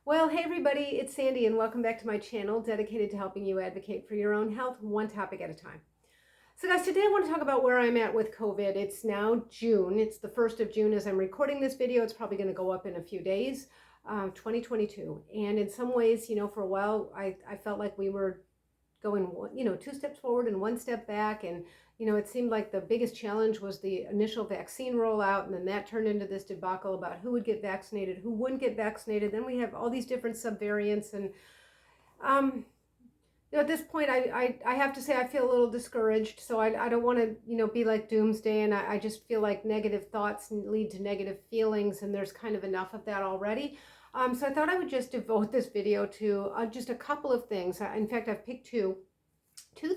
Well, hey everybody, it's Sandy and welcome back to my channel dedicated to helping you advocate for your own health one topic at a time. So guys, today I want to talk about where I'm at with COVID. It's now June. It's the 1st of June as I'm recording this video. It's probably going to go up in a few days, 2022. And in some ways, for a while, I felt like we were going, two steps forward and one step back. And, it seemed like the biggest challenge was the initial vaccine rollout. And then that turned into this debacle about who would get vaccinated, who wouldn't get vaccinated. Then we have all these different subvariants. And, at this point, I have to say I feel a little discouraged. So I don't want to, be like doomsday. And I just feel like negative thoughts lead to negative feelings. And there's kind of enough of that already. So I thought I would just devote this video to just a couple of things. In fact, I've picked two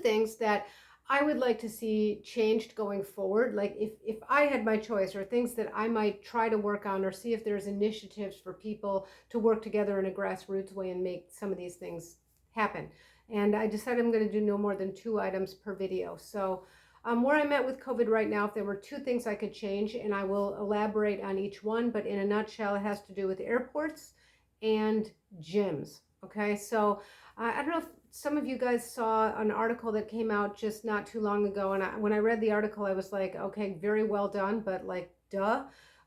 things that I would like to see changed going forward. Like if I had my choice, or things that I might try to work on, or see if there's initiatives for people to work together in a grassroots way and make some of these things happen. And I decided I'm going to do no more than 2 items per video. So where I'm at with COVID right now, if there were 2 things I could change, and I will elaborate on each one, but in a nutshell, it has to do with airports and gyms. Okay, so I don't know if some of you guys saw an article that came out just not too long ago, and when I read the article, I was like, okay, very well done, but like, duh.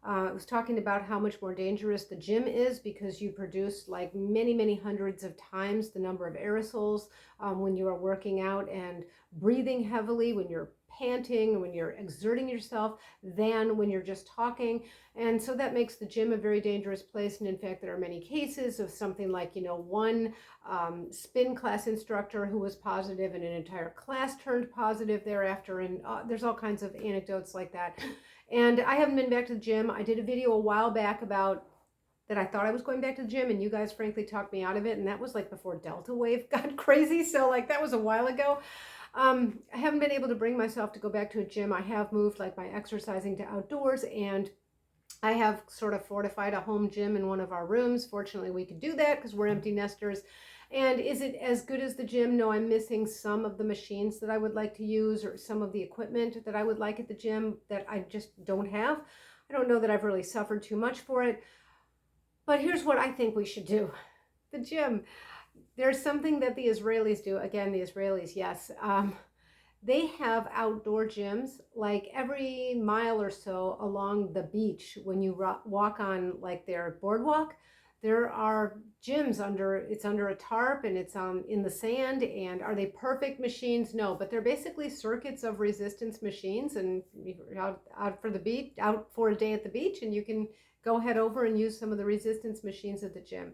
It was talking about how much more dangerous the gym is because you produce like many hundreds of times the number of aerosols when you are working out and breathing heavily, when you're panting, when you're exerting yourself, than when you're just talking. And so that makes the gym a very dangerous place. And in fact, there are many cases of something like, one spin class instructor who was positive and an entire class turned positive thereafter. And there's all kinds of anecdotes like that. And I haven't been back to the gym. I did a video a while back about that I thought I was going back to the gym, and you guys frankly talked me out of it. And that was like before Delta wave got crazy. So like that was a while ago. I haven't been able to bring myself to go back to a gym. I have moved like my exercising to outdoors, and I have sort of fortified a home gym in one of our rooms. Fortunately, we could do that because we're empty nesters. And is it as good as the gym? No, I'm missing some of the machines that I would like to use, or some of the equipment that I would like at the gym that I just don't have. I don't know that I've really suffered too much for it. But here's what I think we should do. The gym. There's something that the Israelis do. Again, the Israelis, yes. They have outdoor gyms like every mile or so along the beach. When you walk on like their boardwalk, there are gyms under a tarp, and it's in the sand. And are they perfect machines? No, but they're basically circuits of resistance machines, and you're out for a day at the beach, and you can go head over and use some of the resistance machines at the gym.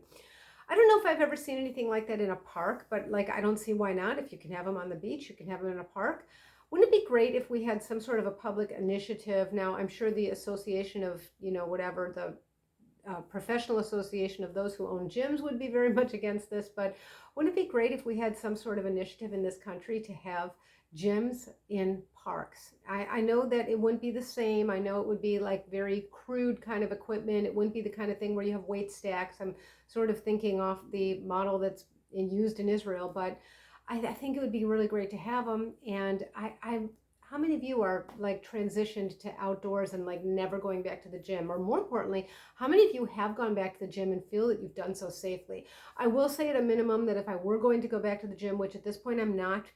I don't know if I've ever seen anything like that in a park, but like, I don't see why not. If you can have them on the beach, you can have them in a park. Wouldn't it be great if we had some sort of a public initiative? Now, I'm sure the association of, whatever, the professional association of those who own gyms would be very much against this, but wouldn't it be great if we had some sort of initiative in this country to have gyms in parks? I know that it wouldn't be the same. I know it would be like very crude kind of equipment. It wouldn't be the kind of thing where you have weight stacks. I'm sort of thinking off the model that's used in Israel, but I think it would be really great to have them. And how many of you are like transitioned to outdoors and like never going back to the gym? Or more importantly, how many of you have gone back to the gym and feel that you've done so safely? I will say at a minimum that if I were going to go back to the gym, which at this point I'm not,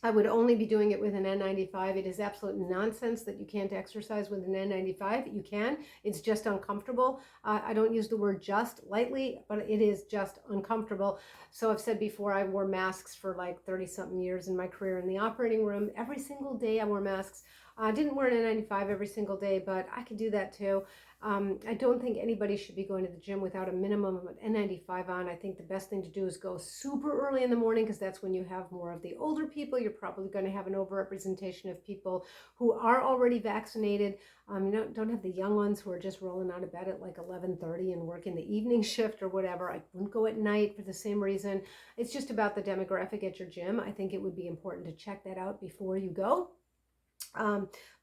I would only be doing it with an N95. It is absolute nonsense that you can't exercise with an N95. You can. It's just uncomfortable. I don't use the word just lightly, but it is just uncomfortable. So I've said before, I wore masks for like 30-something years in my career in the operating room. Every single day I wore masks. I didn't wear an N95 every single day, but I could do that too. I don't think anybody should be going to the gym without a minimum of an N95 on. I think the best thing to do is go super early in the morning, because that's when you have more of the older people. You're probably going to have an overrepresentation of people who are already vaccinated. You don't have the young ones who are just rolling out of bed at like 11:30 and working the evening shift or whatever. I wouldn't go at night for the same reason. It's just about the demographic at your gym. I think it would be important to check that out before you go.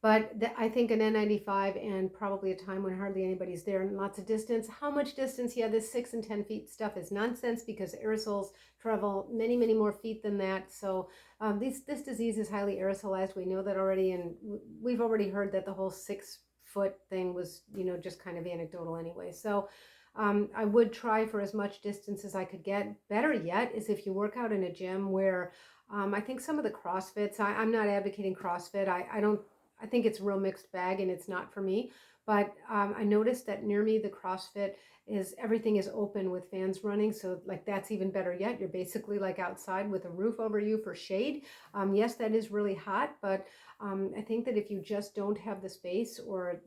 But I think an N95, and probably a time when hardly anybody's there, and lots of distance. How much distance? Yeah, this 6 and 10 feet stuff is nonsense, because aerosols travel many more feet than that. So this disease is highly aerosolized. We know that already, and we've already heard that the whole 6-foot thing was, just kind of anecdotal anyway. So I would try for as much distance as I could get. Better yet is if you work out in a gym where I think some of the CrossFits, I'm not advocating CrossFit. I don't, I think it's a real mixed bag and it's not for me. But I noticed that near me, the CrossFit is everything is open with fans running. So like that's even better yet. You're basically like outside with a roof over you for shade. Yes, that is really hot, but I think that if you just don't have the space or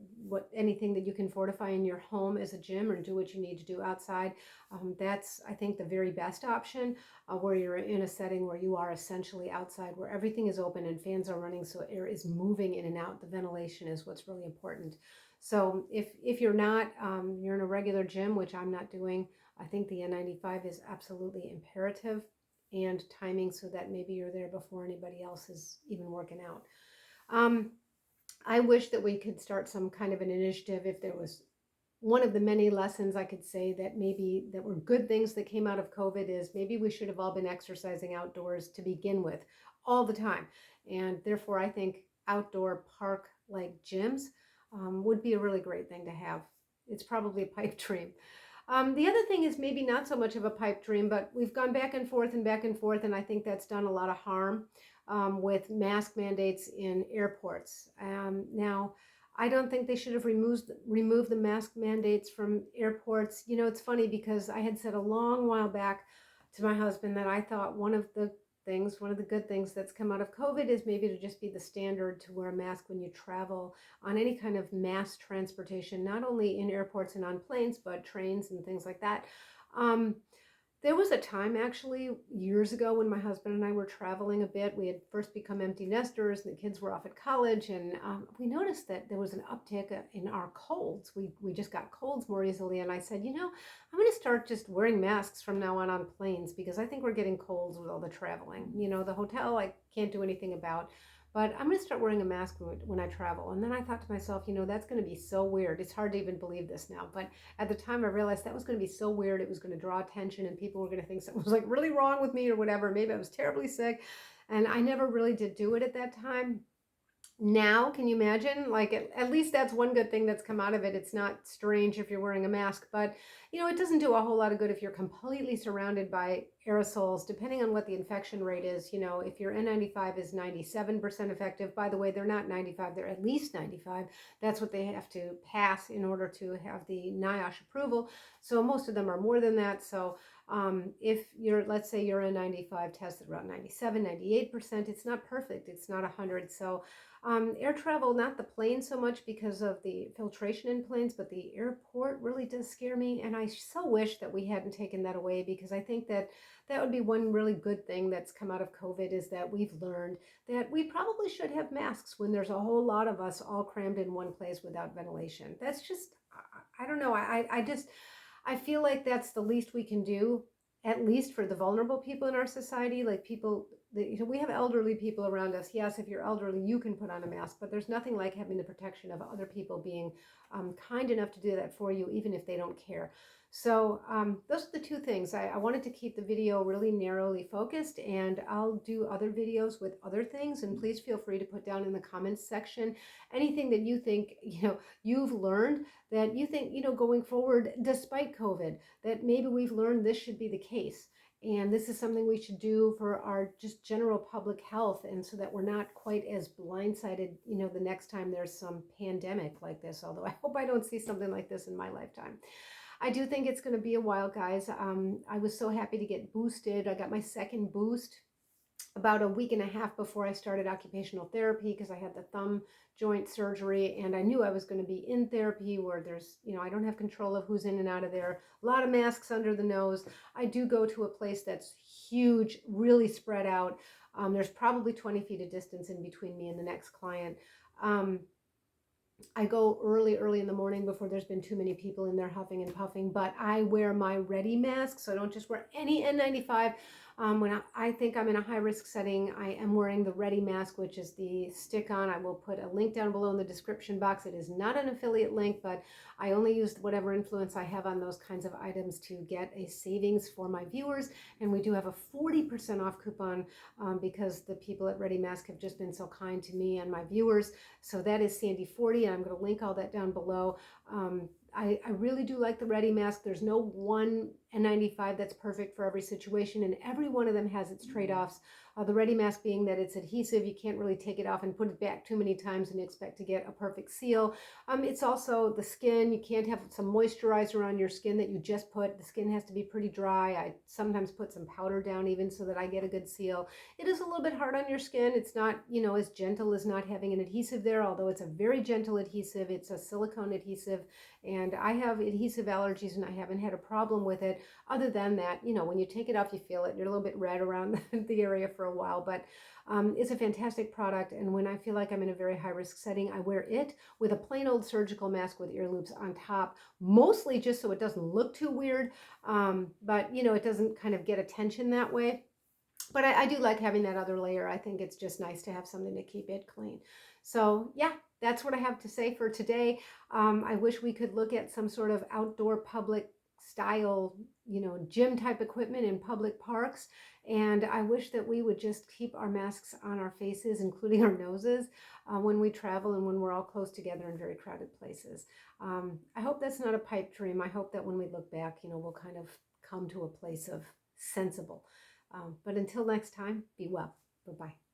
anything that you can fortify in your home as a gym or do what you need to do outside, that's I think the very best option, where you're in a setting where you are essentially outside, where everything is open and fans are running, so air is moving in and out. The ventilation is what's really important. So if you're not, you're in a regular gym, which I'm not doing, I think the N95 is absolutely imperative, and timing so that maybe you're there before anybody else is even working out. Um, I wish that we could start some kind of an initiative. If there was one of the many lessons I could say that maybe that were good things that came out of COVID is maybe we should have all been exercising outdoors to begin with all the time. And therefore, I think outdoor park like gyms would be a really great thing to have. It's probably a pipe dream. The other thing is maybe not so much of a pipe dream, but we've gone back and forth and back and forth, and I think that's done a lot of harm with mask mandates in airports. Now, I don't think they should have removed the mask mandates from airports. You know, it's funny because I had said a long while back to my husband that I thought one of the good things that's come out of COVID is maybe to just be the standard to wear a mask when you travel on any kind of mass transportation, not only in airports and on planes, but trains and things like that. Um, there was a time actually years ago when my husband and I were traveling a bit. We had first become empty nesters and the kids were off at college, and we noticed that there was an uptick in our colds. We just got colds more easily, and I said, you know, I'm going to start just wearing masks from now on planes because I think we're getting colds with all the traveling. You know, the hotel I can't do anything about. But I'm going to start wearing a mask when I travel. And then I thought to myself, you know, that's going to be so weird. It's hard to even believe this now. But at the time, I realized that was going to be so weird. It was going to draw attention and people were going to think something was like really wrong with me or whatever. Maybe I was terribly sick. And I never really did do it at that time. Now, can you imagine? Like, at least that's one good thing that's come out of it. It's not strange if you're wearing a mask, but you know, it doesn't do a whole lot of good if you're completely surrounded by aerosols, depending on what the infection rate is. You know, if your N95 is 97% effective, by the way, they're not 95, they're at least 95. That's what they have to pass in order to have the NIOSH approval. So most of them are more than that. So if you're, let's say your N95 tested around 97, 98%, it's not perfect. It's not 100. So air travel, not the plane so much because of the filtration in planes, but the airport really does scare me. And I so wish that we hadn't taken that away, because I think that that would be one really good thing that's come out of COVID, is that we've learned that we probably should have masks when there's a whole lot of us all crammed in one place without ventilation. That's just, I don't know. I feel like that's the least we can do, at least for the vulnerable people in our society, like people, we have elderly people around us. Yes, if you're elderly, you can put on a mask, but there's nothing like having the protection of other people being kind enough to do that for you, even if they don't care. So those are the two things. I wanted to keep the video really narrowly focused, and I'll do other videos with other things. And please feel free to put down in the comments section anything that you think, you know, you've learned, that you think, you know, going forward, despite COVID, that maybe we've learned this should be the case. And this is something we should do for our just general public health, and so that we're not quite as blindsided, you know, the next time there's some pandemic like this, although I hope I don't see something like this in my lifetime. I do think it's going to be a while, guys. I was so happy to get boosted. I got my second boost about a week and a half before I started occupational therapy, because I had the thumb joint surgery, and I knew I was going to be in therapy where there's, you know, I don't have control of who's in and out of there. A lot of masks under the nose. I do go to a place that's huge, really spread out. There's probably 20 feet of distance in between me and the next client. I go early in the morning before there's been too many people in there huffing and puffing, but I wear my READIMASK, so I don't just wear any N95. When I think I'm in a high risk setting, I am wearing the READIMASK, which is the stick-on. I will put a link down below in the description box. It is not an affiliate link, but I only use whatever influence I have on those kinds of items to get a savings for my viewers. And we do have a 40% off coupon because the people at READIMASK have just been so kind to me and my viewers. So that is Sandy 40, and I'm going to link all that down below. I really do like the READIMASK. There's no one N95 that's perfect for every situation, and every one of them has its trade-offs. The READIMASK being that it's adhesive, you can't really take it off and put it back too many times and expect to get a perfect seal. It's also the skin. You can't have some moisturizer on your skin that you just put. The skin has to be pretty dry. I sometimes put some powder down even so that I get a good seal. It is a little bit hard on your skin. It's not, as gentle as not having an adhesive there, although it's a very gentle adhesive. It's a silicone adhesive, and I have adhesive allergies and I haven't had a problem with it. Other than that, when you take it off, you feel it. You're a little bit red around the area for a while, but it's a fantastic product. And when I feel like I'm in a very high risk setting, I wear it with a plain old surgical mask with ear loops on top, mostly just so it doesn't look too weird. But it doesn't kind of get attention that way. But I do like having that other layer. I think it's just nice to have something to keep it clean. So yeah, that's what I have to say for today. I wish we could look at some sort of outdoor public style, gym type equipment in public parks. And I wish that we would just keep our masks on our faces, including our noses, when we travel and when we're all close together in very crowded places. I hope that's not a pipe dream. I hope that when we look back, we'll kind of come to a place of sensible. But until next time, be well. Bye-bye.